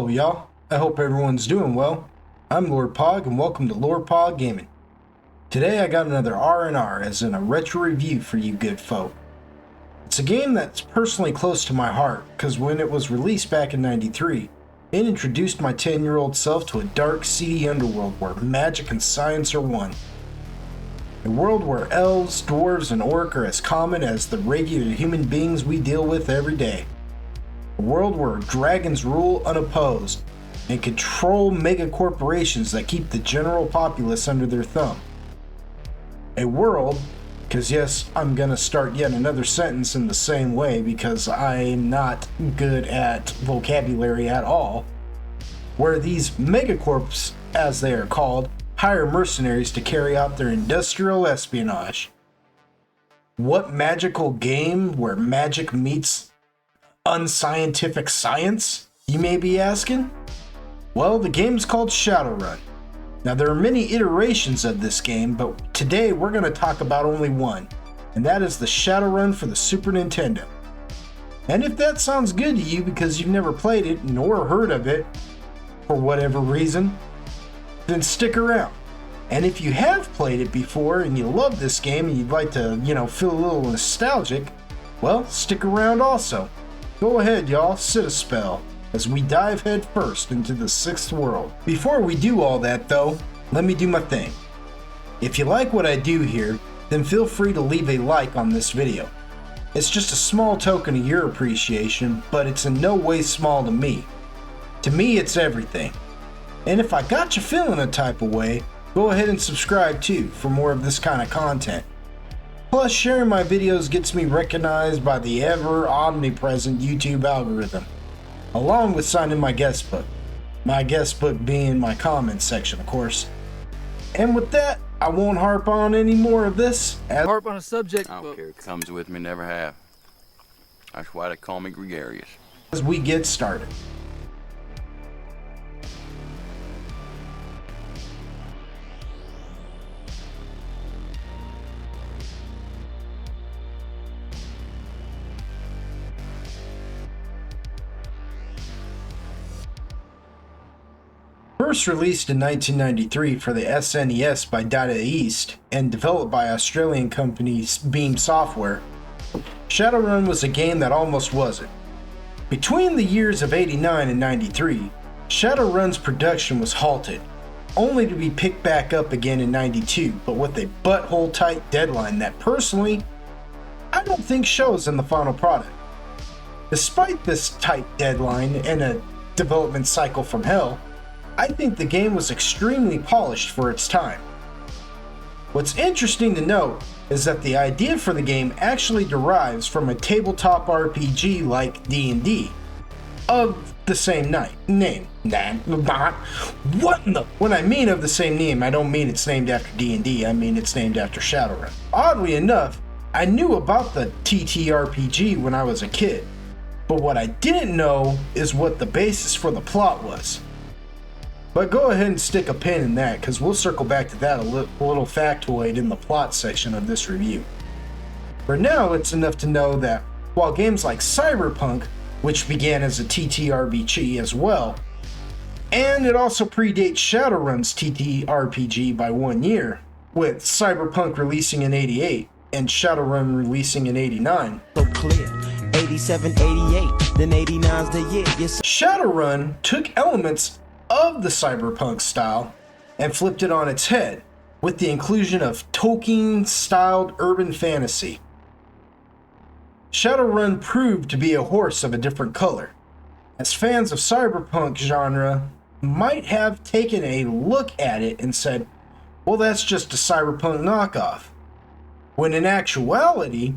Hello y'all, I hope everyone's doing well. I'm Lord Pog and welcome to Lord Pog Gaming. Today I got another R&R as in a retro review for you good folk. It's a game that's personally close to my heart because when it was released back in '93, it introduced my 10-year-old self to a dark, seedy underworld where magic and science are one. A world where elves, dwarves, and orc are as common as the regular human beings we deal with every day. A world where dragons rule unopposed and control mega corporations that keep the general populace under their thumb. A world, because yes, I'm gonna start yet another sentence in the same way because I'm not good at vocabulary at all, where these megacorps, as they are called, hire mercenaries to carry out their industrial espionage. What magical game where magic meets unscientific science, you may be asking? Well, the game's called Shadowrun. Now, there are many iterations of this game, but today we're going to talk about only one, and that is the Shadowrun for the Super Nintendo. And if that sounds good to you because you've never played it nor heard of it, for whatever reason, then stick around. And if you have played it before and you love this game and you'd like to, feel a little nostalgic, well, stick around also. Go ahead, y'all, sit a spell as we dive head first into the sixth world. Before we do all that though, let me do my thing. If you like what I do here, then feel free to leave a like on this video. It's just a small token of your appreciation, but it's in no way small to me. To me, it's everything. And if I got you feeling a type of way, go ahead and subscribe too for more of this kind of content. Plus, sharing my videos gets me recognized by the ever omnipresent YouTube algorithm, along with signing my guest book. My guest book being my comments section, of course. And with that, I won't harp on any more of this. Harp on a subject. I don't care. It comes with me, never have. That's why they call me gregarious. As we get started. First released in 1993 for the SNES by Data East and developed by Australian company Beam Software, Shadowrun was a game that almost wasn't. Between the years of '89 and '93, Shadowrun's production was halted, only to be picked back up again in '92, but with a butthole-tight deadline that personally, I don't think shows in the final product. Despite this tight deadline and a development cycle from hell, I think the game was extremely polished for its time. What's interesting to note is that the idea for the game actually derives from a tabletop RPG like D&D of the same name. When I mean of the same name, I don't mean it's named after D&D, I mean it's named after Shadowrun. Oddly enough, I knew about the TTRPG when I was a kid, but what I didn't know is what the basis for the plot was. But go ahead and stick a pin in that because we'll circle back to that a little factoid in the plot section of this review. For now, it's enough to know that while games like Cyberpunk, which began as a TTRPG as well, and it also predates Shadowrun's TTRPG by 1 year, with Cyberpunk releasing in '88 and Shadowrun releasing in '89. So clear. 87, 88, then 89's the year. Yes. Shadowrun took elements of the cyberpunk style and flipped it on its head with the inclusion of Tolkien-styled urban fantasy. Shadowrun proved to be a horse of a different color, as fans of cyberpunk genre might have taken a look at it and said, well, that's just a cyberpunk knockoff, when in actuality,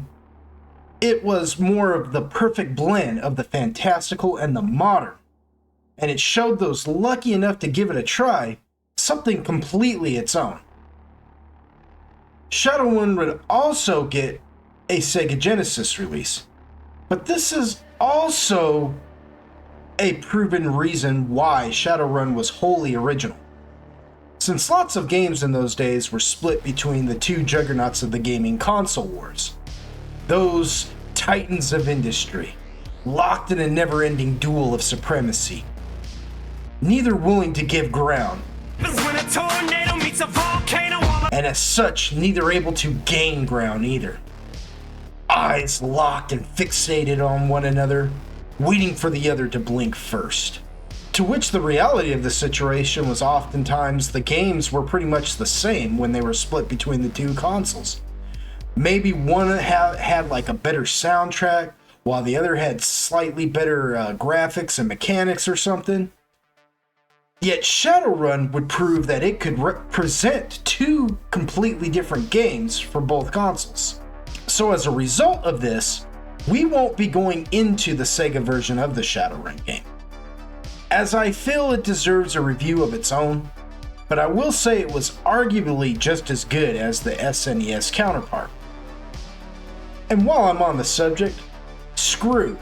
it was more of the perfect blend of the fantastical and the modern. And it showed those lucky enough to give it a try something completely its own. Shadowrun would also get a Sega Genesis release, but this is also a proven reason why Shadowrun was wholly original. Since lots of games in those days were split between the two juggernauts of the gaming console wars, those titans of industry, locked in a never-ending duel of supremacy. neither willing to give ground, When a tornado meets a volcano, and as such, neither able to gain ground either. Eyes locked and fixated on one another, waiting for the other to blink first. To which the reality of the situation was oftentimes the games were pretty much the same when they were split between the two consoles. Maybe one had like a better soundtrack, while the other had slightly better graphics and mechanics or something. Yet Shadowrun would prove that it could represent two completely different games for both consoles. So as a result of this, we won't be going into the Sega version of the Shadowrun game, as I feel it deserves a review of its own, but I will say it was arguably just as good as the SNES counterpart. And while I'm on the subject, screw,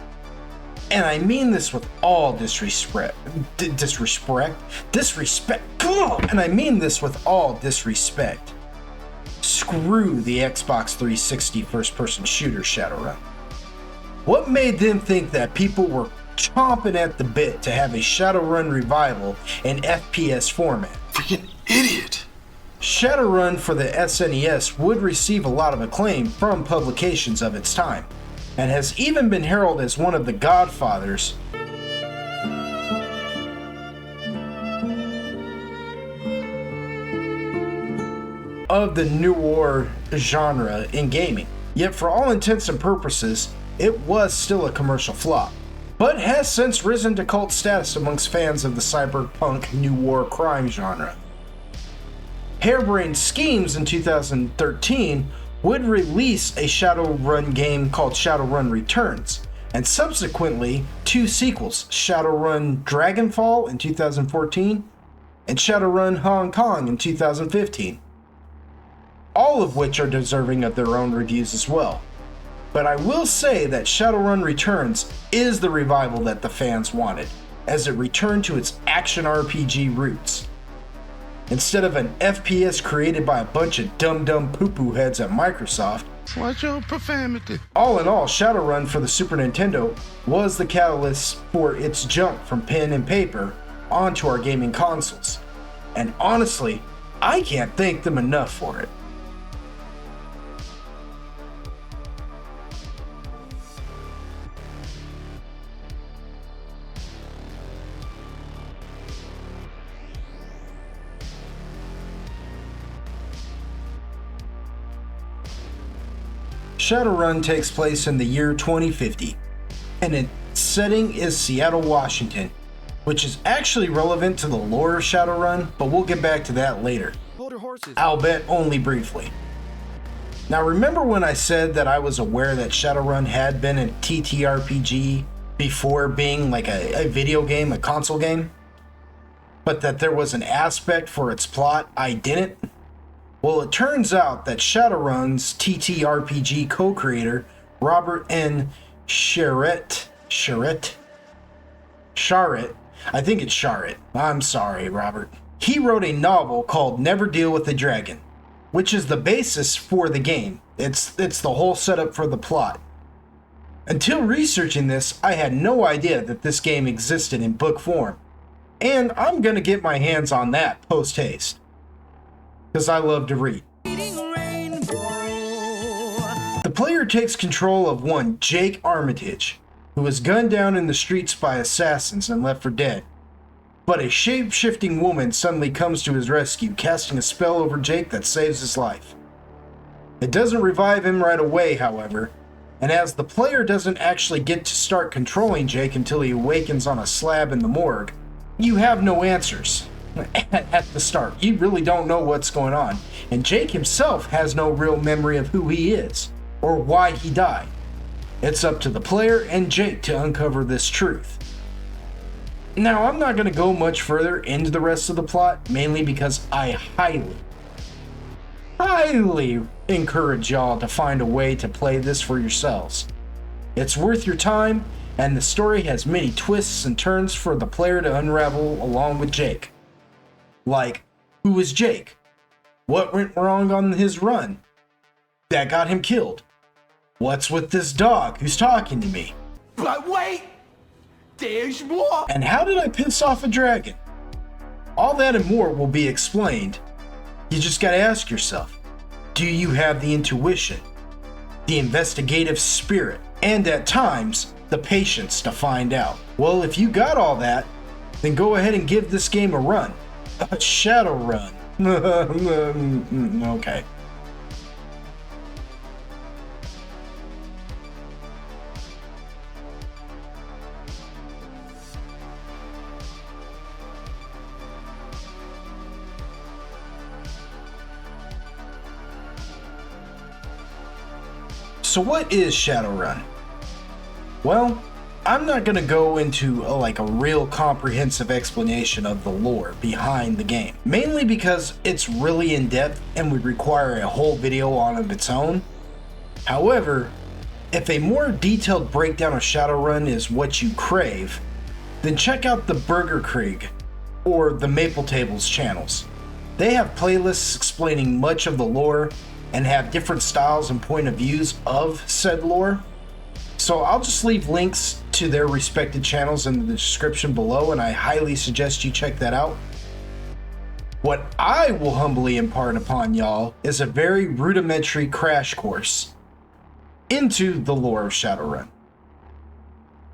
and I mean this with all disrespect, and I mean this with all disrespect, screw the Xbox 360 first-person shooter Shadowrun. What made them think that people were chomping at the bit to have a Shadowrun revival in FPS format? Freaking idiot! Shadowrun for the SNES would receive a lot of acclaim from publications of its time, and has even been heralded as one of the godfathers of the noir genre in gaming. Yet for all intents and purposes, it was still a commercial flop, but has since risen to cult status amongst fans of the cyberpunk noir crime genre. Harebrained Schemes in 2013 would release a Shadowrun game called Shadowrun Returns, and subsequently two sequels, Shadowrun Dragonfall in 2014 and Shadowrun Hong Kong in 2015, all of which are deserving of their own reviews as well. But I will say that Shadowrun Returns is the revival that the fans wanted, as it returned to its action RPG roots. Instead of an FPS created by a bunch of dumb poo-poo heads at Microsoft. Watch your profanity. All in all, Shadowrun for the Super Nintendo was the catalyst for its jump from pen and paper onto our gaming consoles. And honestly, I can't thank them enough for it. Shadowrun takes place in the year 2050, and its setting is Seattle, Washington, which is actually relevant to the lore of Shadowrun, but we'll get back to that later. hold your horses. I'll bet only briefly. Now remember when I said that I was aware that Shadowrun had been a TTRPG before being like a video game, a console game? But that there was an aspect for its plot I didn't? Well, it turns out that Shadowrun's TTRPG co-creator, Robert N. Charette, I think it's Charette. I'm sorry, Robert. He wrote a novel called Never Deal with the Dragon, which is the basis for the game. It's the whole setup for the plot. Until researching this, I had no idea that this game existed in book form. And I'm gonna get my hands on that post-haste, because I love to read. The player takes control of one Jake Armitage, who was gunned down in the streets by assassins and left for dead. But a shape-shifting woman suddenly comes to his rescue, casting a spell over Jake that saves his life. It doesn't revive him right away, however, and as the player doesn't actually get to start controlling Jake until he awakens on a slab in the morgue, you have no answers. At the start, you really don't know what's going on, and Jake himself has no real memory of who he is, or why he died. It's up to the player and Jake to uncover this truth. Now, I'm not going to go much further into the rest of the plot, mainly because I highly encourage y'all to find a way to play this for yourselves. It's worth your time, and the story has many twists and turns for the player to unravel along with Jake. Like, who is Jake? What went wrong on his run that got him killed? What's with this dog who's talking to me? But wait, there's more. And how did I piss off a dragon? All that and more will be explained. You just gotta ask yourself, do you have the intuition, the investigative spirit, and at times, the patience to find out? Well, if you got all that, then go ahead and give this game a run. A Shadowrun. Okay. So what is Shadowrun? Well, I'm not going to go into a real comprehensive explanation of the lore behind the game, mainly because it's really in-depth and would require a whole video on its own. However, if a more detailed breakdown of Shadowrun is what you crave, then check out the Burgerkrieg or the Maple Tables channels. They have playlists explaining much of the lore and have different styles and point of views of said lore. So I'll just leave links to their respected channels in the description below, and I highly suggest you check that out. What I will humbly impart upon y'all is a very rudimentary crash course into the lore of Shadowrun.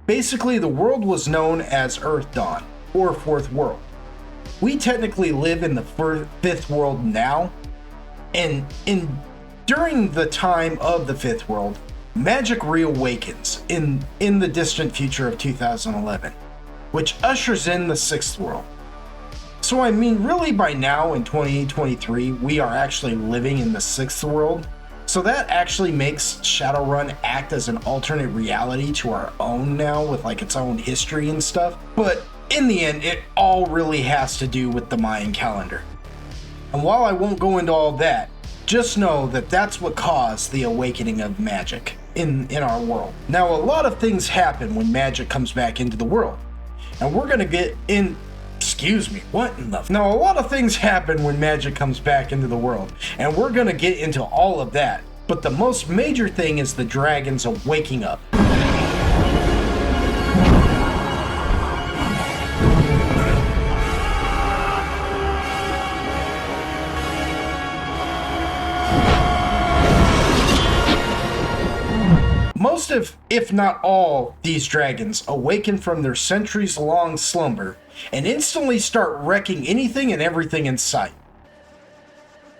Basically, the world was known as Earth Dawn, or Fourth World. We technically live in the Fifth World now, and during the time of the Fifth World, magic reawakens in the distant future of 2011, which ushers in the Sixth World. So I mean, really by now in 2023, we are actually living in the Sixth World. So that actually makes Shadowrun act as an alternate reality to our own now, with its own history and stuff. But in the end, it all really has to do with the Mayan calendar. And while I won't go into all that, just know that that's what caused the awakening of magic in our world. Now, a lot of things happen when magic comes back into the world. And we're gonna get in... Excuse me, what in the... Now, a lot of things happen when magic comes back into the world. And we're gonna get into all of that. But the most major thing is the dragons waking up. Most of, if not all, these dragons awaken from their centuries-long slumber and instantly start wrecking anything and everything in sight.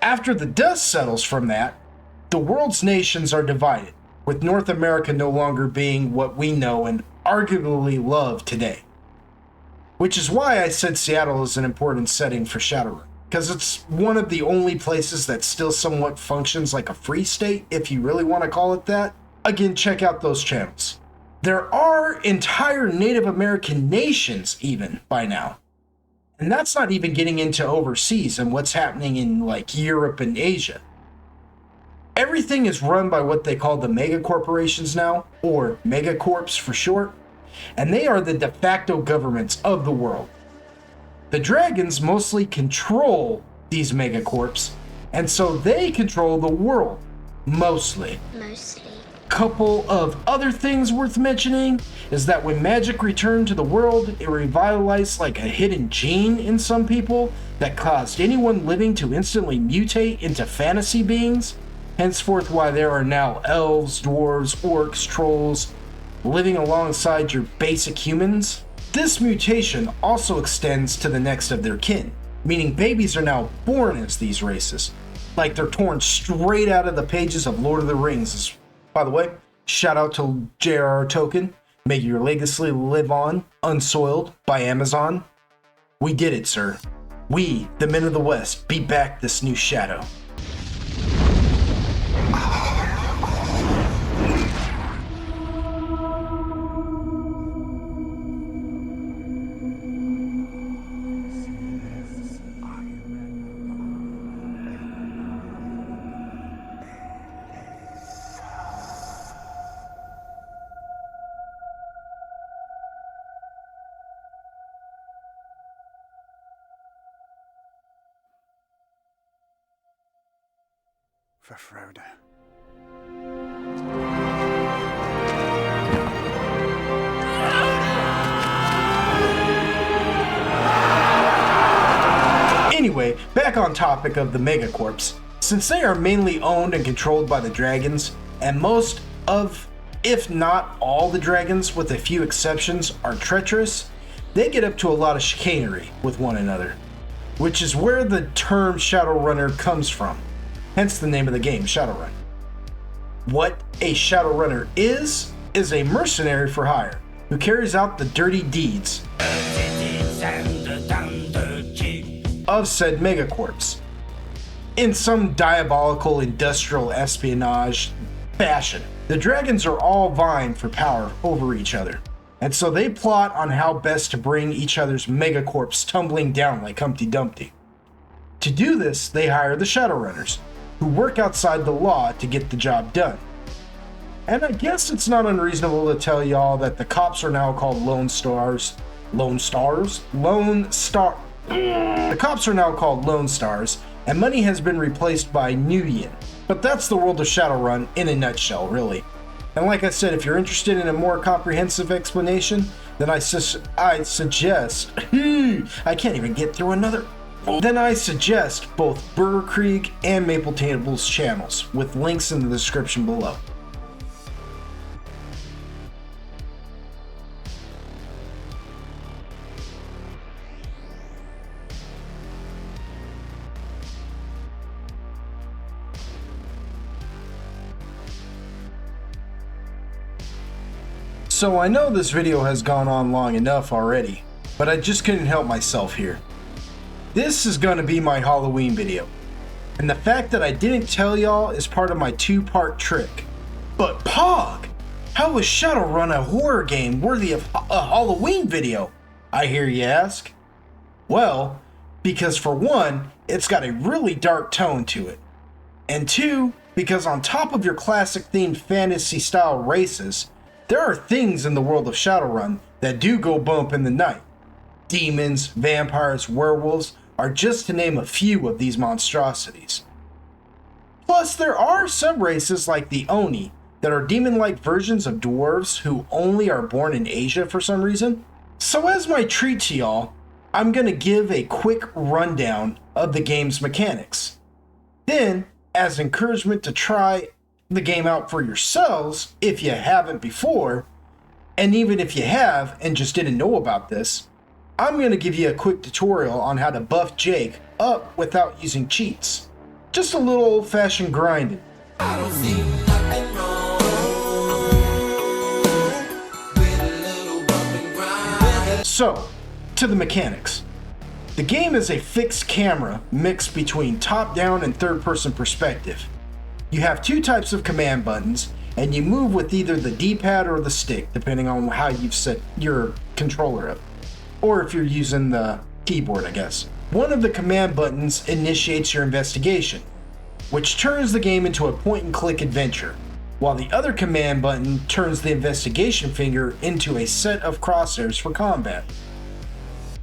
After the dust settles from that, the world's nations are divided, with North America no longer being what we know and arguably love today. Which is why I said Seattle is an important setting for Shadowrun, because it's one of the only places that still somewhat functions like a free state, if you really want to call it that. Again, check out those channels. There are entire Native American nations even by now. And that's not even getting into overseas and what's happening in Europe and Asia. Everything is run by what they call the mega corporations now, or megacorps for short, and they are the de facto governments of the world. The dragons mostly control these megacorps, and so they control the world, mostly. Couple of other things worth mentioning is that when magic returned to the world, it revitalized a hidden gene in some people that caused anyone living to instantly mutate into fantasy beings, henceforth why there are now elves, dwarves, orcs, trolls living alongside your basic humans. This mutation also extends to the next of their kin, meaning babies are now born as these races, like they're torn straight out of the pages of Lord of the Rings. By the way, shout out to J.R.R. Tolkien. May your legacy live on, unsoiled by Amazon. We did it, sir. We, the men of the West, beat back this new shadow. For Frodo. Anyway, back on topic of the Megacorps. Since they are mainly owned and controlled by the dragons, and most of, if not all the dragons, with a few exceptions, are treacherous, they get up to a lot of chicanery with one another, which is where the term Shadowrunner comes from, hence the name of the game, Shadowrun. What a Shadowrunner is a mercenary for hire, who carries out the dirty deeds of said Megacorps in some diabolical industrial espionage fashion. The dragons are all vying for power over each other, and so they plot on how best to bring each other's Megacorps tumbling down like Humpty Dumpty. To do this, they hire the Shadowrunners, who work outside the law to get the job done. And I guess it's not unreasonable to tell y'all that the cops are now called Lone Stars. The cops are now called Lone Stars, and money has been replaced by New Yen. But that's the world of Shadowrun in a nutshell, really. And like I said, if you're interested in a more comprehensive explanation, then I suggest I can't even get through another. Then I suggest both Burgerkrieg and Maple Table's channels, with links in the description below. So I know this video has gone on long enough already, but I just couldn't help myself here. This is going to be my Halloween video, and the fact that I didn't tell y'all is part of my two-part trick. But Pog, how is Shadowrun a horror game worthy of a Halloween video, I hear you ask? Well, because for one, it's got a really dark tone to it, and two, because on top of your classic themed fantasy style races, there are things in the world of Shadowrun that do go bump in the night. Demons, vampires, werewolves are just to name a few of these monstrosities. Plus, there are some races like the Oni that are demon-like versions of dwarves who only are born in Asia for some reason. So as my treat to y'all, I'm gonna give a quick rundown of the game's mechanics. Then, as encouragement to try the game out for yourselves if you haven't before, and even if you have and just didn't know about this, I'm going to give you a quick tutorial on how to buff Jake up without using cheats. Just a little old-fashioned grinding. I don't see nothing wrong with a little bump and grind. So, to the mechanics. The game is a fixed camera mixed between top-down and third-person perspective. You have two types of command buttons, and you move with either the D-pad or the stick, depending on how you've set your controller up. Or if you're using the keyboard, I guess. One of the command buttons initiates your investigation, which turns the game into a point-and-click adventure, while the other command button turns the investigation finger into a set of crosshairs for combat.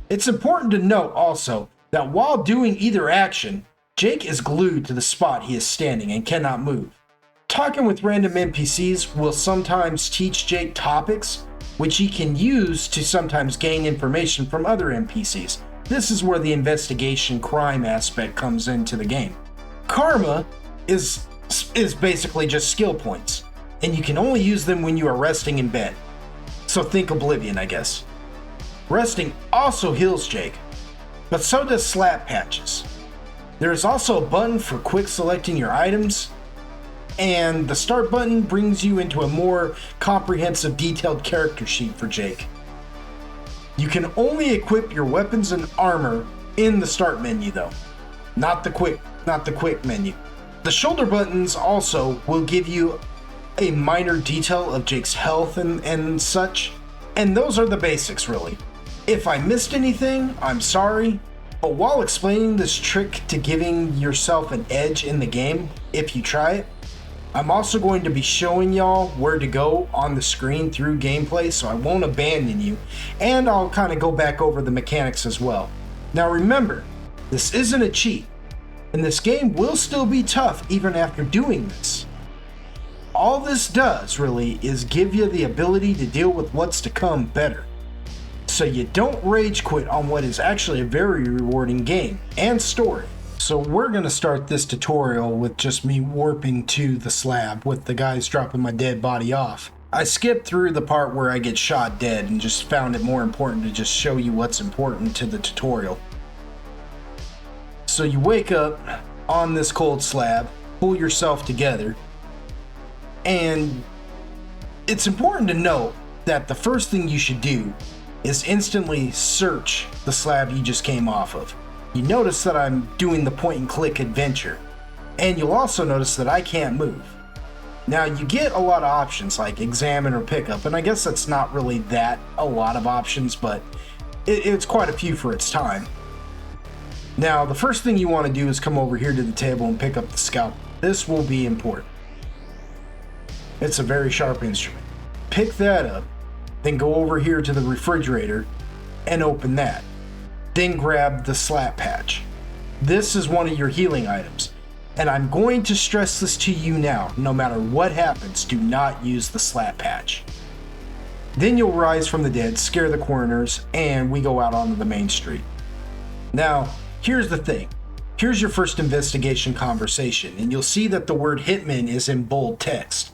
It's important to note also that while doing either action, Jake is glued to the spot he is standing and cannot move. Talking with random NPCs will sometimes teach Jake topics, which he can use to sometimes gain information from other NPCs. This is where the investigation crime aspect comes into the game. Karma is basically just skill points, and you can only use them when you are resting in bed. So think Oblivion, I guess. Resting also heals Jake, but so does slap patches. There is also a button for quick selecting your items, and the start button brings you into a more comprehensive detailed character sheet for Jake. You can only equip your weapons and armor in the start menu though, not the quick menu. The shoulder buttons also will give you a minor detail of Jake's health and such, and those are the basics really. If I missed anything, I'm sorry. But while explaining this trick to giving yourself an edge in the game, if you try it, I'm also going to be showing y'all where to go on the screen through gameplay, so I won't abandon you, and I'll kind of go back over the mechanics as well. Now remember, this isn't a cheat, and this game will still be tough even after doing this. All this does really is give you the ability to deal with what's to come better. so you don't rage quit on what is actually a very rewarding game and story. So we're going to start this tutorial with just me warping to the slab with the guys dropping my dead body off. I skipped through the part where I get shot dead and just found it more important to just show you what's important to the tutorial. So you wake up on this cold slab, pull yourself together, and it's important to note that the first thing you should do is instantly search the slab you just came off of. You notice that I'm doing the point and click adventure, and you'll also notice that I can't move. Now you get a lot of options like examine or pick up, and I guess that's not really that a lot of options, but it's quite a few for its time. Now the first thing you want to do is come over here to the table and pick up the scalpel. This will be important. It's a very sharp instrument. Pick that up, then go over here to the refrigerator and open that. Then grab the slap patch. This is one of your healing items, and I'm going to stress this to you now. No matter what happens, do not use the slap patch. Then you'll rise from the dead, scare the coroners, and we go out onto the main street. Now, here's the thing. Here's your first investigation conversation, and you'll see that the word hitman is in bold text.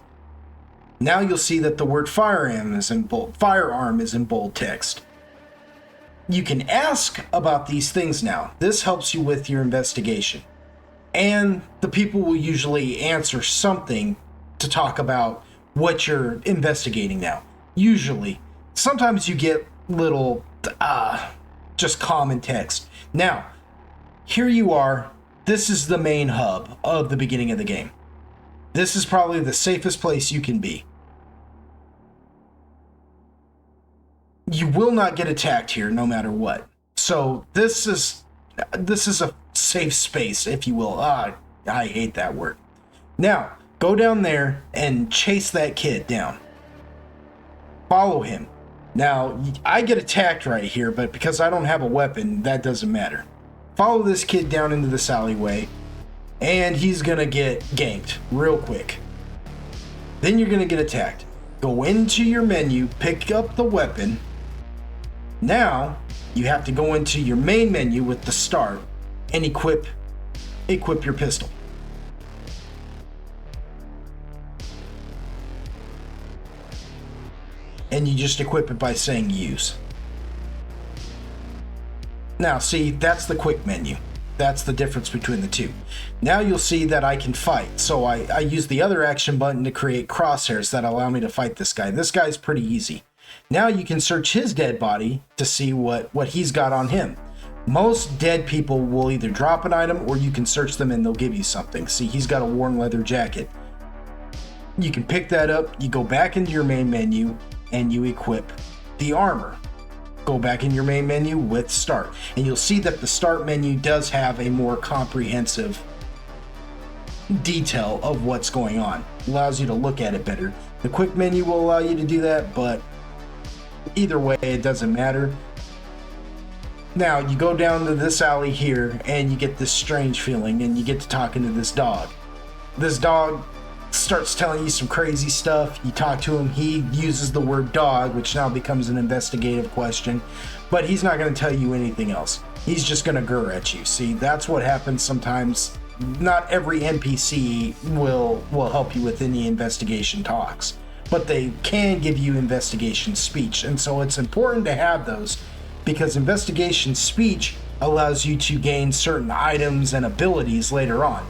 Now you'll see that the word firearm is in bold text. You can ask about these things now. This helps you with your investigation. And the people will usually answer something to talk about what you're investigating now. Usually. Sometimes you get little, just common text. Now, here you are. This is the main hub of the beginning of the game. This is probably the safest place you can be. You will not get attacked here no matter what. So this is a safe space, if you will. I hate that word. Now, go down there and chase that kid down. Follow him. Now, I get attacked right here, but because I don't have a weapon, that doesn't matter. Follow this kid down into this alleyway, and he's gonna get ganked real quick. Then you're gonna get attacked. Go into your menu, pick up the weapon. Now, you have to go into your main menu with the start and equip your pistol. And you just equip it by saying use. Now, see, that's the quick menu. That's the difference between the two. Now you'll see that I can fight. So I use the other action button to create crosshairs that allow me to fight this guy. This guy's pretty easy. Now you can search his dead body to see what he's got on him. Most dead people will either drop an item or you can search them and they'll give you something. See, he's got a worn leather jacket. You can pick that up, you go back into your main menu, and you equip the armor. Go back in your main menu with start. And you'll see that the start menu does have a more comprehensive detail of what's going on. Allows you to look at it better. The quick menu will allow you to do that, but either way, it doesn't matter. Now, you go down to this alley here, and you get this strange feeling, and you get to talking to this dog. This dog starts telling you some crazy stuff. You talk to him, he uses the word dog, which now becomes an investigative question, but he's not going to tell you anything else. He's just going to grr at you. See, that's what happens sometimes. Not every NPC will help you with any investigation talks, but they can give you investigation speech, and so it's important to have those, because investigation speech allows you to gain certain items and abilities later on.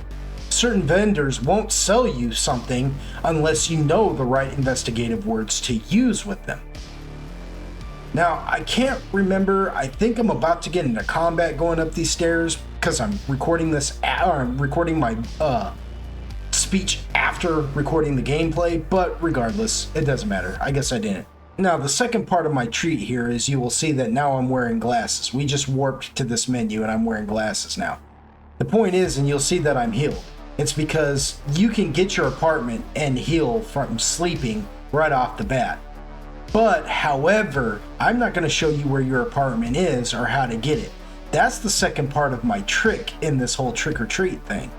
Certain vendors won't sell you something unless you know the right investigative words to use with them. Now, I can't remember, I think I'm about to get into combat going up these stairs because I'm recording this, I'm recording my speech after recording the gameplay, but regardless, it doesn't matter. I guess I didn't. Now, the second part of my treat here is you will see that now I'm wearing glasses. We just warped to this menu and I'm wearing glasses now. The point is, and you'll see that I'm healed. It's because you can get your apartment and heal from sleeping right off the bat. But, however, I'm not going to show you where your apartment is or how to get it. That's the second part of my trick in this whole trick-or-treat thing.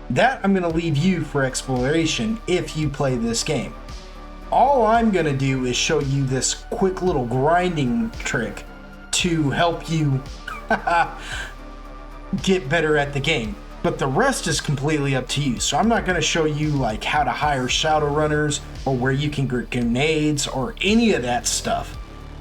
That I'm going to leave you for exploration if you play this game. all I'm going to do is show you this quick little grinding trick to help you get better at the game. But the rest is completely up to you. So I'm not going to show you like how to hire Shadowrunners or where you can get grenades or any of that stuff.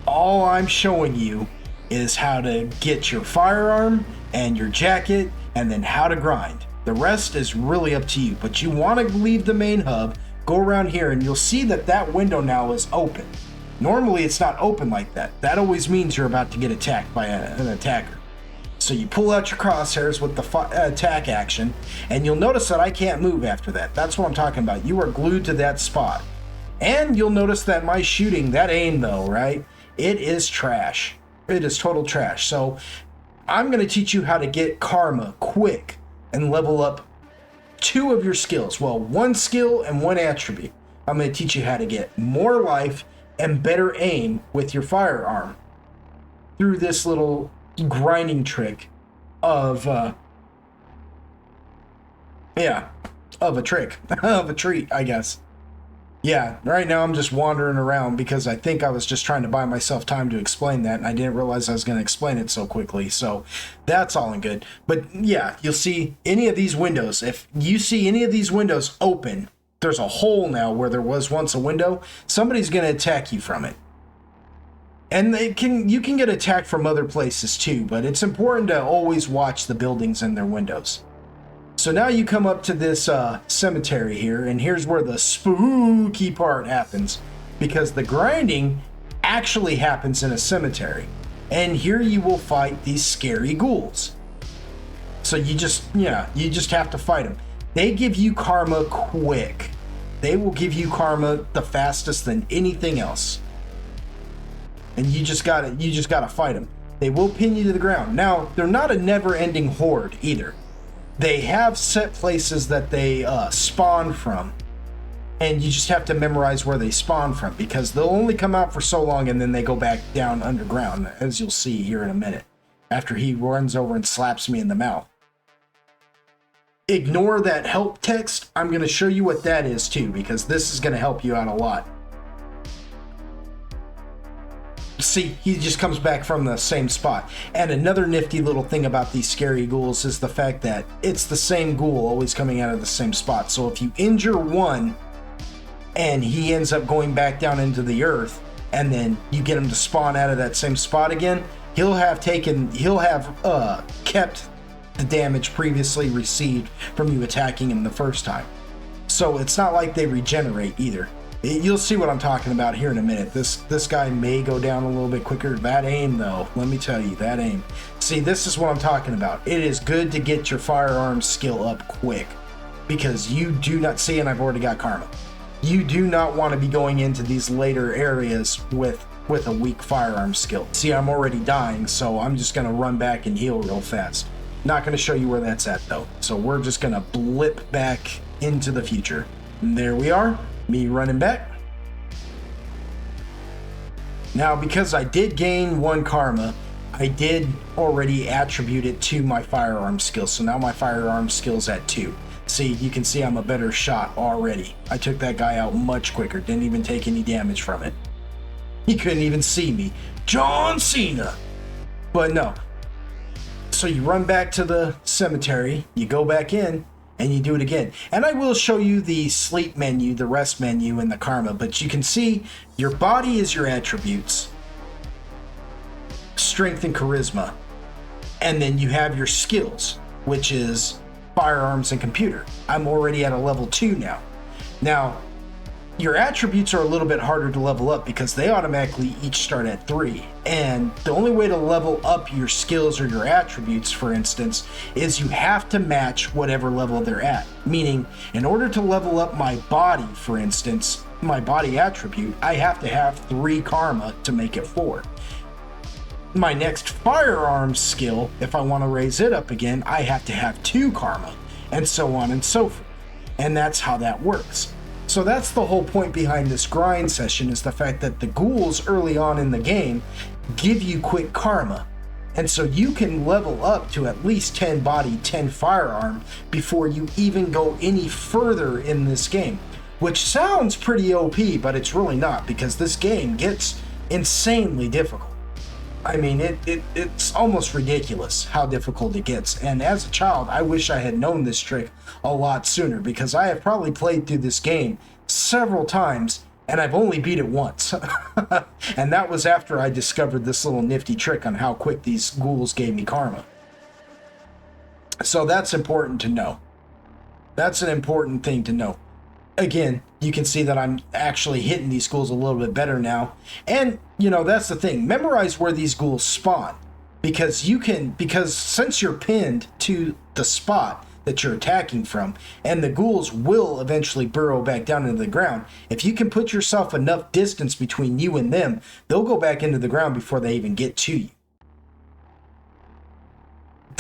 All I'm showing you is how to get your firearm and your jacket and then how to grind. The rest is really up to you, but you want to leave the main hub, go around here, and you'll see that that window now is open. Normally it's not open like that. That always means you're about to get attacked by an attacker. So you pull out your crosshairs with the attack action, and you'll notice that I can't move after that. That's what I'm talking about. You are glued to that spot. And you'll notice that my shooting, that aim though, right? It is trash. It is total trash. So I'm going to teach you how to get karma quick and level up 2 of your skills. Well, 1 skill and 1 attribute. I'm going to teach you how to get more life and better aim with your firearm through this little grinding trick of a trick of a treat, I guess. Yeah, right now I'm just wandering around because I think I was just trying to buy myself time to explain that, and I didn't realize I was going to explain it so quickly. So that's all in good. But yeah, you'll see any of these windows. If you see any of these windows open, there's a hole now where there was once a window. Somebody's going to attack you from it. And you can get attacked from other places too, but it's important to always watch the buildings and their windows. So now you come up to this cemetery here, and here's where the spooky part happens, because the grinding actually happens in a cemetery. And here you will fight these scary ghouls. So you just have to fight them. They give you karma quick. They will give you karma the fastest than anything else. And you just gotta fight them. They will pin you to the ground. Now, they're not a never-ending horde either. They have set places that they spawn from, and you just have to memorize where they spawn from, because they'll only come out for so long and then they go back down underground, as you'll see here in a minute, after he runs over and slaps me in the mouth. Ignore that help text. I'm going to show you what that is too, because this is going to help you out a lot. See, he just comes back from the same spot. And another nifty little thing about these scary ghouls is the fact that it's the same ghoul always coming out of the same spot. So if you injure one and he ends up going back down into the earth, and then you get him to spawn out of that same spot again, he'll have kept the damage previously received from you attacking him the first time. So it's not like they regenerate either. You'll see what I'm talking about here in a minute. This guy may go down a little bit quicker. That aim, though, let me tell you, that aim. See, this is what I'm talking about. It is good to get your firearm skill up quick, because you do not see, and I've already got karma. You do not want to be going into these later areas with a weak firearm skill. See, I'm already dying, so I'm just going to run back and heal real fast. Not going to show you where that's at, though. So we're just going to blip back into the future. And there we are. Me running back. Now, because I did gain 1 karma, I did already attribute it to my firearm skill. So now my firearm skill's at 2. See, you can see I'm a better shot already. I took that guy out much quicker. Didn't even take any damage from it. He couldn't even see me. John Cena. But no. So you run back to the cemetery, you go back in, and you do it again. And I will show you the sleep menu, the rest menu, and the karma, but you can see your body is your attributes, strength and charisma, and then you have your skills, which is firearms and computer. I'm already at a level 2 now. Now, your attributes are a little bit harder to level up because they automatically each start at 3. And the only way to level up your skills or your attributes, for instance, is you have to match whatever level they're at. Meaning, in order to level up my body, for instance, my body attribute, I have to have 3 karma to make it 4. My next firearms skill, if I want to raise it up again, I have to have 2 karma, and so on and so forth. And that's how that works. So that's the whole point behind this grind session, is the fact that the ghouls early on in the game give you quick karma. And so you can level up to at least 10 body, 10 firearm before you even go any further in this game. which sounds pretty OP, but it's really not, because this game gets insanely difficult. I mean, it's almost ridiculous how difficult it gets. And as a child, I wish I had known this trick a lot sooner, because I have probably played through this game several times and I've only beat it once. And that was after I discovered this little nifty trick on how quick these ghouls gave me karma. So that's important to know. That's an important thing to know. Again, you can see that I'm actually hitting these ghouls a little bit better now. And, you know, that's the thing. Memorize where these ghouls spawn. Because since you're pinned to the spot that you're attacking from, and the ghouls will eventually burrow back down into the ground, if you can put yourself enough distance between you and them, they'll go back into the ground before they even get to you.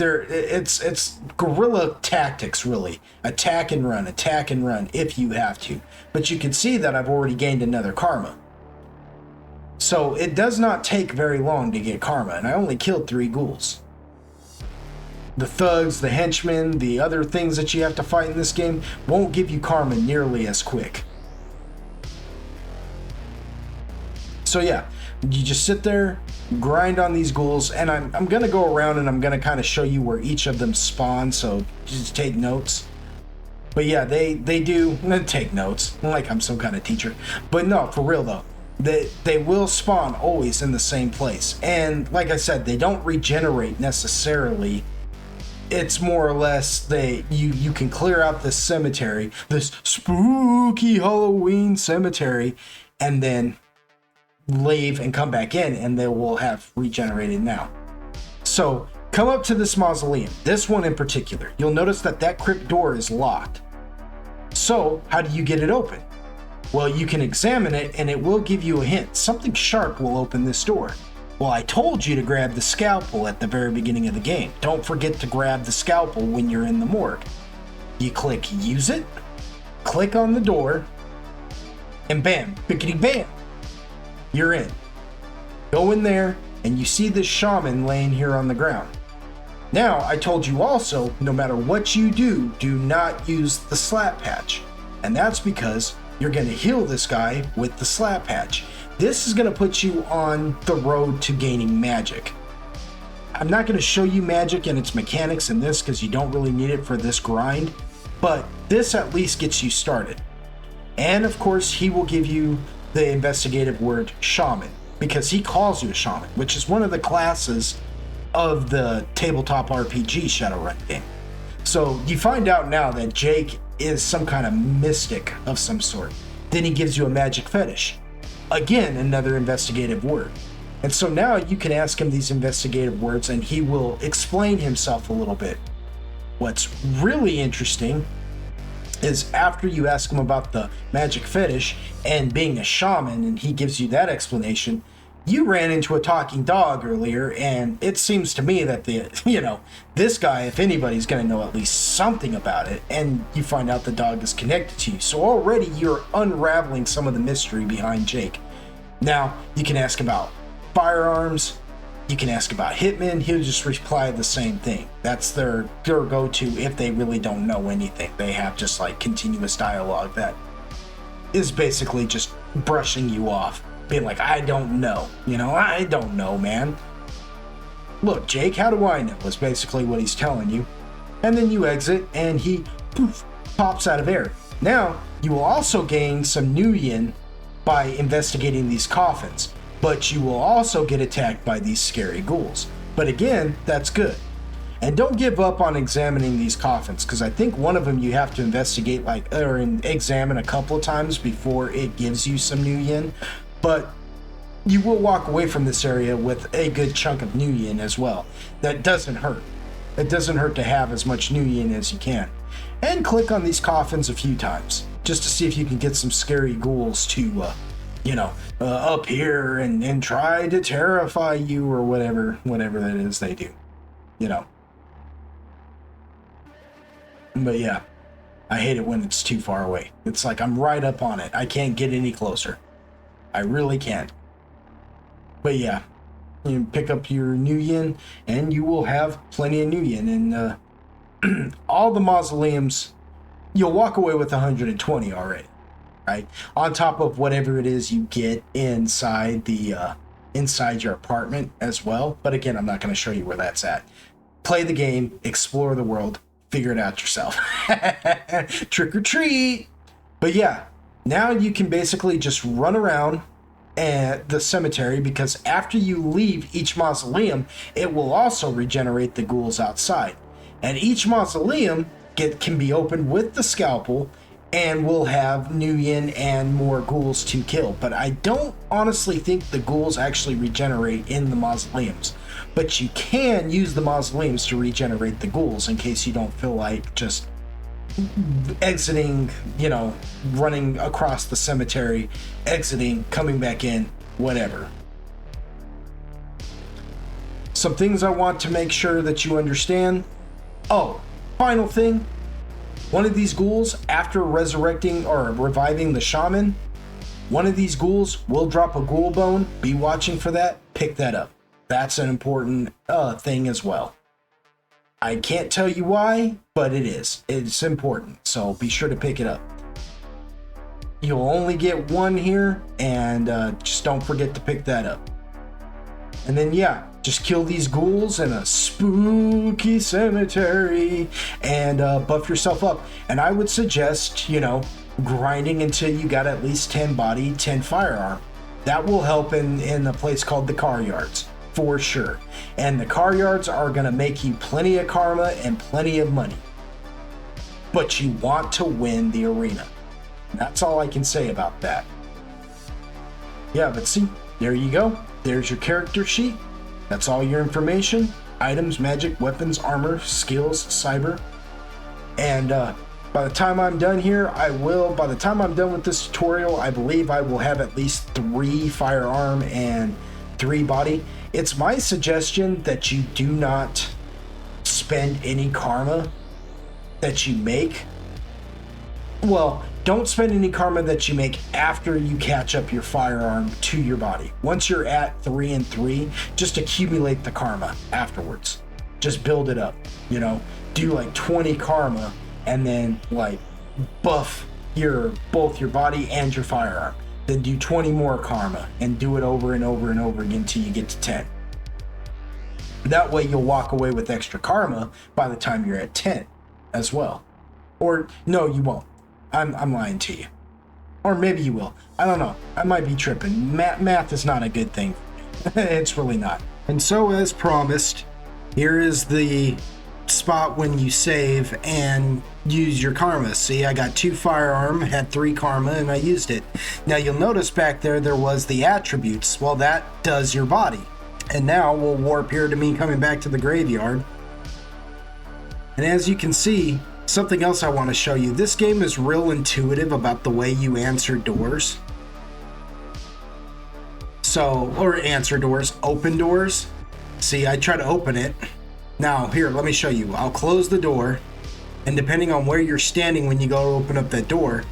It's guerrilla tactics, really. Attack and run if you have to. But you can see that I've already gained another karma. So it does not take very long to get karma, and I only killed 3 ghouls. The thugs, the henchmen, the other things that you have to fight in this game won't give you karma nearly as quick. So yeah, you just sit there, grind on these ghouls, and I'm going to go around and I'm going to kind of show you where each of them spawn, so just take notes. But yeah, they do take notes, like I'm some kind of teacher. But no, for real though, they will spawn always in the same place. And like I said, they don't regenerate necessarily. It's more or less you can clear out this cemetery, this spooky Halloween cemetery, and then leave and come back in, and they will have regenerated now. So come up to this mausoleum, this one in particular. You'll notice that crypt door is locked. So how do you get it open? Well, you can examine it and it will give you a hint. Something sharp will open this door. Well, I told you to grab the scalpel at the very beginning of the game. Don't forget to grab the scalpel when you're in the morgue. You click use it, click on the door, and bam, bickety bam, you're in. Go in there and you see this shaman laying here on the ground. Now, I told you also, no matter what you do not use the slap patch. And that's because you're going to heal this guy with the slap patch. This is going to put you on the road to gaining magic. I'm not going to show you magic and its mechanics in this because you don't really need it for this grind, but this at least gets you started. And of course, he will give you the investigative word shaman, because he calls you a shaman, which is one of the classes of the tabletop RPG Shadowrun game. So you find out now that Jake is some kind of mystic of some sort. Then he gives you a magic fetish. Again, another investigative word. And so now you can ask him these investigative words and he will explain himself a little bit. What's really interesting is after you ask him about the magic fetish and being a shaman and he gives you that explanation, you ran into a talking dog earlier, and it seems to me that this guy, if anybody's going to know at least something about it, and you find out the dog is connected to you. So already you're unraveling some of the mystery behind Jake. Now, you can ask about firearms, you can ask about hitmen, he'll just reply the same thing. That's their go-to if they really don't know anything. They have just like continuous dialogue that is basically just brushing you off. Being like, I don't know. I don't know, man. Look, Jake, how do I know? Was basically what he's telling you. And then you exit, and he pops out of air. Now, you will also gain some new yin by investigating these coffins, but you will also get attacked by these scary ghouls. But again, that's good. And don't give up on examining these coffins, because I think one of them you have to investigate or examine a couple of times before it gives you some new yin. But you will walk away from this area with a good chunk of new yin as well. That doesn't hurt. It doesn't hurt to have as much new yin as you can. And click on these coffins a few times, just to see if you can get some scary ghouls to, up here and try to terrify you or whatever that is they do, But yeah, I hate it when it's too far away. It's like I'm right up on it. I can't get any closer. I really can't. But yeah, you pick up your new yin and you will have plenty of new yin. And all the mausoleums, you'll walk away with 120 already. right? On top of whatever it is you get inside the inside your apartment as well. But again, I'm not going to show you where that's at. Play the game, explore the world, figure it out yourself. Trick or treat. But yeah, now you can basically just run around at the cemetery, because after you leave each mausoleum, it will also regenerate the ghouls outside. And each mausoleum can be opened with the scalpel and will have new yin and more ghouls to kill. But I don't honestly think the ghouls actually regenerate in the mausoleums. But you can use the mausoleums to regenerate the ghouls in case you don't feel like just exiting, you know, running across the cemetery, exiting, coming back in, whatever. Some things I want to make sure that you understand. Oh, final thing. One of these ghouls, after resurrecting or reviving the shaman, one of these ghouls will drop a ghoul bone. Be watching for that. Pick that up. That's an important thing as well. I can't tell you why, but it is. It's important, so be sure to pick it up. You'll only get one here, and just don't forget to pick that up. And then, yeah, just kill these ghouls in a spooky cemetery and buff yourself up. And I would suggest, you know, grinding until you got at least 10 body, 10 firearm. That will help in a place called the car yards, for sure. And the car yards are going to make you plenty of karma and plenty of money. But you want to win the arena. That's all I can say about that. Yeah, but see, there you go. There's your character sheet. That's all your information. Items, magic, weapons, armor, skills, cyber. And by the time I'm done here, by the time I'm done with this tutorial, I believe I will have at least 3 firearm and 3 body. It's my suggestion that you do not spend any karma that you make. Well, don't spend any karma that you make after you catch up your firearm to your body. Once you're at 3 and 3, just accumulate the karma afterwards. Just build it up, you know, do like 20 karma and then like buff both your body and your firearm. Then do 20 more karma and do it over and over and over again until you get to 10. That way you'll walk away with extra karma by the time you're at 10 as well. Or no, you won't. I'm lying to you. Or maybe you will. I don't know. I might be tripping. Math is not a good thing. It's really not. And so, as promised, here is the spot when you save and use your karma. See, I got 2 firearm, had 3 karma, and I used it. Now, you'll notice back there was the attributes. Well, that does your body. And now we'll warp here to me coming back to the graveyard. And as you can see, something else I want to show you. This game is real intuitive about the way you answer doors. Open doors. See, I try to open it. Now, here, let me show you. I'll close the door, and depending on where you're standing when you go to open up that door,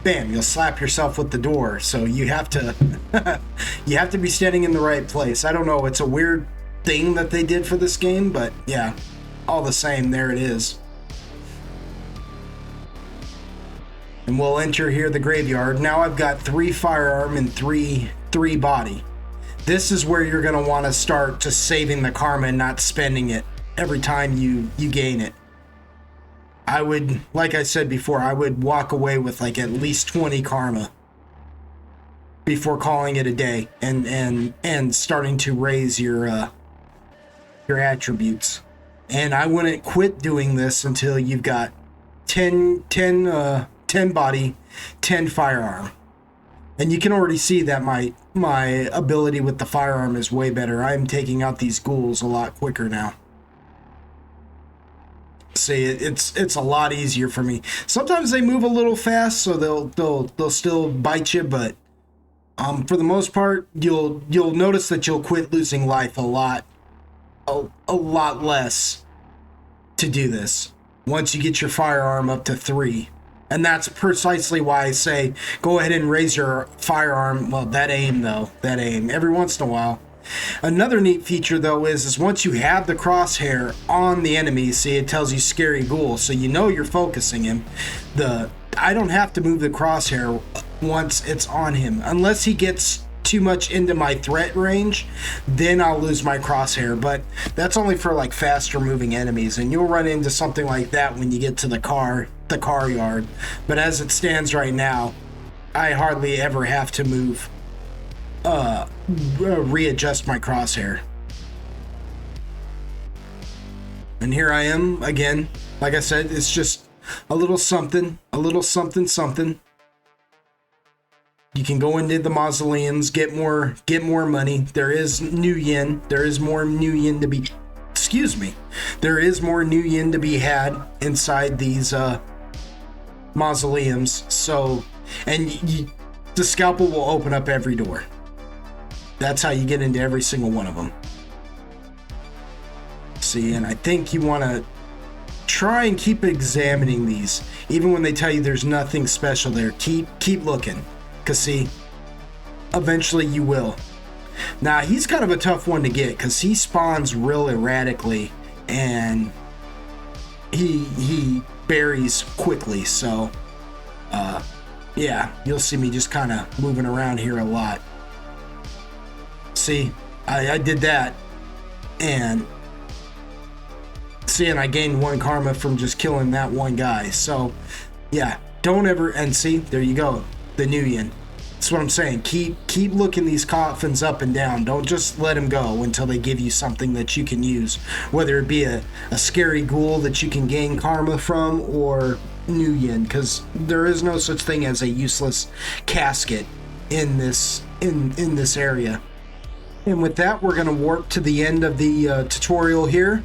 bam, you'll slap yourself with the door. So you have to you have to be standing in the right place. I don't know, it's a weird thing that they did for this game, but yeah, all the same, there it is. And we'll enter here the graveyard. Now I've got 3 firearm and 3 body. This is where you're going to want to start just saving the karma and not spending it every time you gain it. I would, like I said before, I would walk away with like at least 20 karma before calling it a day and starting to raise your attributes. And I wouldn't quit doing this until you've got 10 body, 10 firearm. And you can already see that my ability with the firearm is way better. I'm taking out these ghouls a lot quicker now. See, it's a lot easier for me. Sometimes they move a little fast, so they'll still bite you, but for the most part, you'll notice that you'll quit losing life a lot less to do this once you get your firearm up to 3. And that's precisely why I say go ahead and raise your firearm. Well, that aim every once in a while. Another neat feature though is once you have the crosshair on the enemy, see, it tells you scary ghoul, so you know you're focusing him. I don't have to move the crosshair once it's on him. Unless he gets too much into my threat range, then I'll lose my crosshair, but that's only for like faster moving enemies, and you'll run into something like that when you get to the car yard. But as it stands right now, I hardly ever have to move readjust my crosshair. And here I am again. Like I said, it's just a little something, something. You can go into the mausoleums, get more money. There is new yen. There is more new yen to be. Excuse me. There is more new yen to be had inside these mausoleums. So, and the scalpel will open up every door. That's how you get into every single one of them. See, and I think you want to try and keep examining these, even when they tell you there's nothing special there. Keep looking. Because, see, eventually you will. Now, he's kind of a tough one to get because he spawns real erratically and he buries quickly. So, yeah, you'll see me just kind of moving around here a lot. See, I did that. And, see, and I gained 1 karma from just killing that one guy. So, yeah, don't ever, and see, there you go. The new yen. That's what I'm saying. Keep looking these coffins up and down. Don't just let them go until they give you something that you can use, whether it be a scary ghoul that you can gain karma from or new yen, because there is no such thing as a useless casket in this area. And with that, we're going to warp to the end of the tutorial here.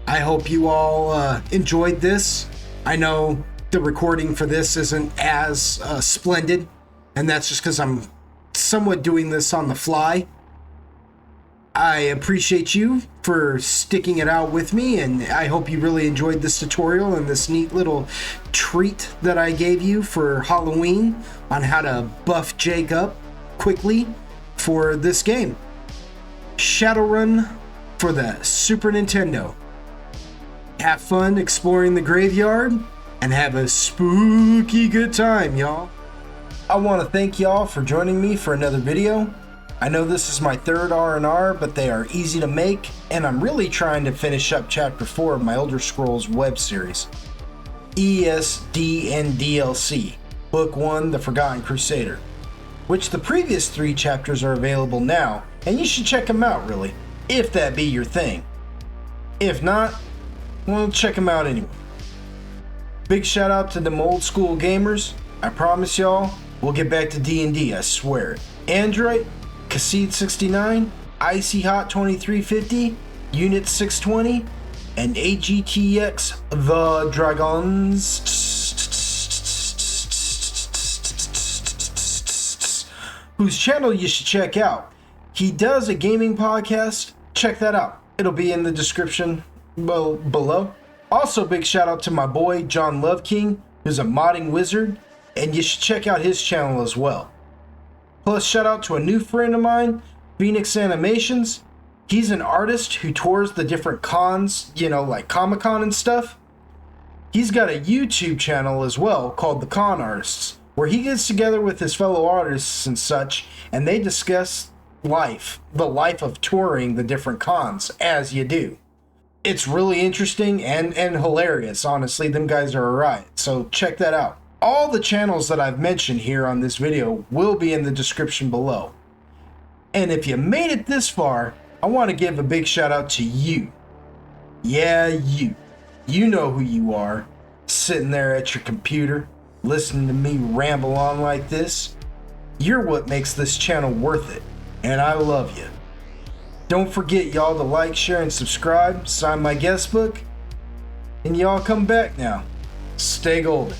I hope you all enjoyed this. I know the recording for this isn't as splendid, and that's just because I'm somewhat doing this on the fly. I appreciate you for sticking it out with me, and I hope you really enjoyed this tutorial and this neat little treat that I gave you for Halloween on how to buff Jake up quickly for this game. Shadowrun for the Super Nintendo. Have fun exploring the graveyard and have a spooky good time, y'all. I want to thank y'all for joining me for another video. I know this is my 3rd R&R, but they are easy to make, and I'm really trying to finish up Chapter 4 of my Elder Scrolls web series. ESD and DLC, Book 1, The Forgotten Crusader, which the previous 3 chapters are available now, and you should check them out really, if that be your thing. If not, well, check them out anyway. Big shout out to them old school gamers. I promise y'all, we'll get back to D&D, I swear it. Android, Cassid 69, Icy Hot 2350, Unit 620, and AGTX The Dragons, whose channel you should check out. He does a gaming podcast. Check that out. It'll be in the description below. Also, big shout out to my boy John LoveKing, who's a modding wizard, and you should check out his channel as well. Plus, shout out to a new friend of mine, Phoenix Animations. He's an artist who tours the different cons, you know, like Comic-Con and stuff. He's got a YouTube channel as well called The Con Artists, where he gets together with his fellow artists and such, and they discuss the life of touring the different cons, as you do. It's really interesting and hilarious. Honestly, them guys are alright, so check that out. All the channels that I've mentioned here on this video will be in the description below. And if you made it this far, I want to give a big shout out to you. Yeah, you. You know who you are, sitting there at your computer, listening to me ramble on like this. You're what makes this channel worth it, and I love you. Don't forget, y'all, to like, share, and subscribe, sign my guest book, and y'all come back now. Stay golden.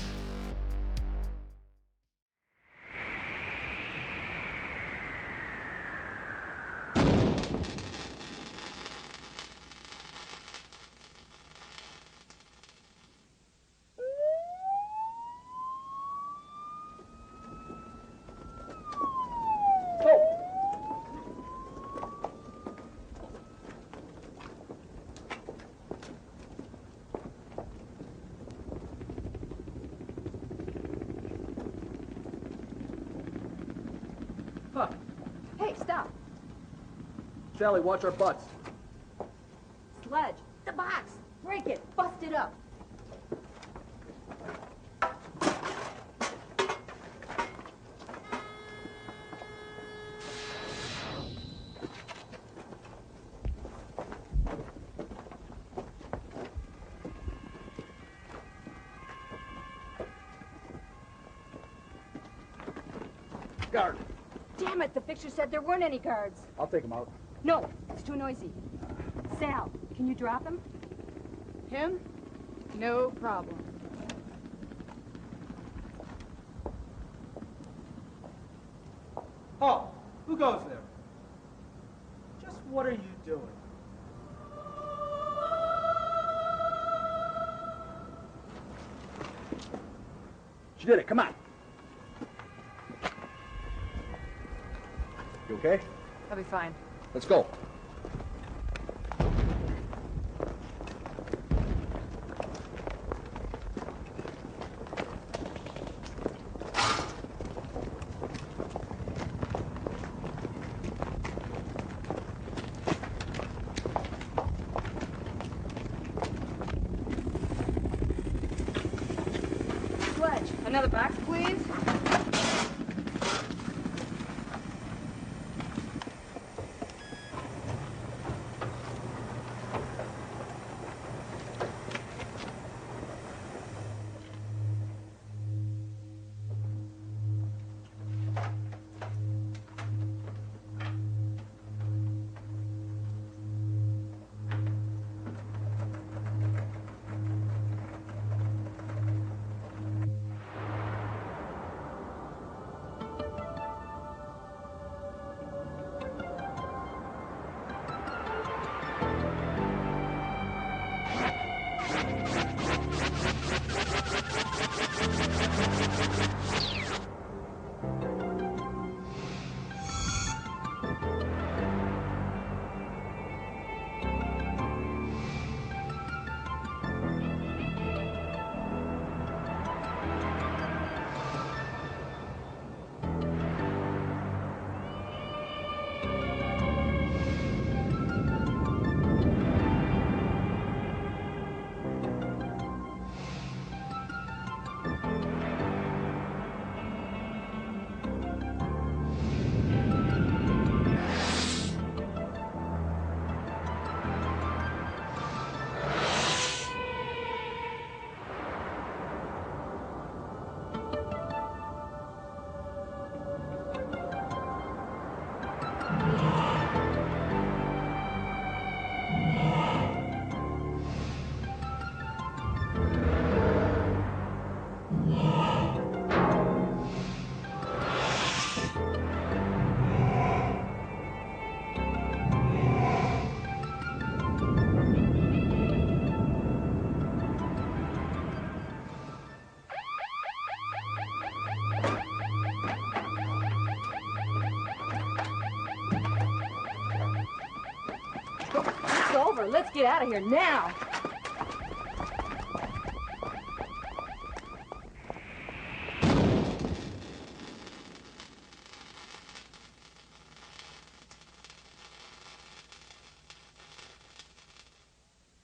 Sally, watch our butts. Sledge, the box. Break it. Bust it up. Guard. Damn it, the picture said there weren't any guards. I'll take him out. No, it's too noisy. Sal, can you drop him? Him? No problem. Oh, who goes there? Just what are you doing? She did it, come on. You okay? I'll be fine. Let's go. Sledge, another box, please. It's over. Let's get out of here now.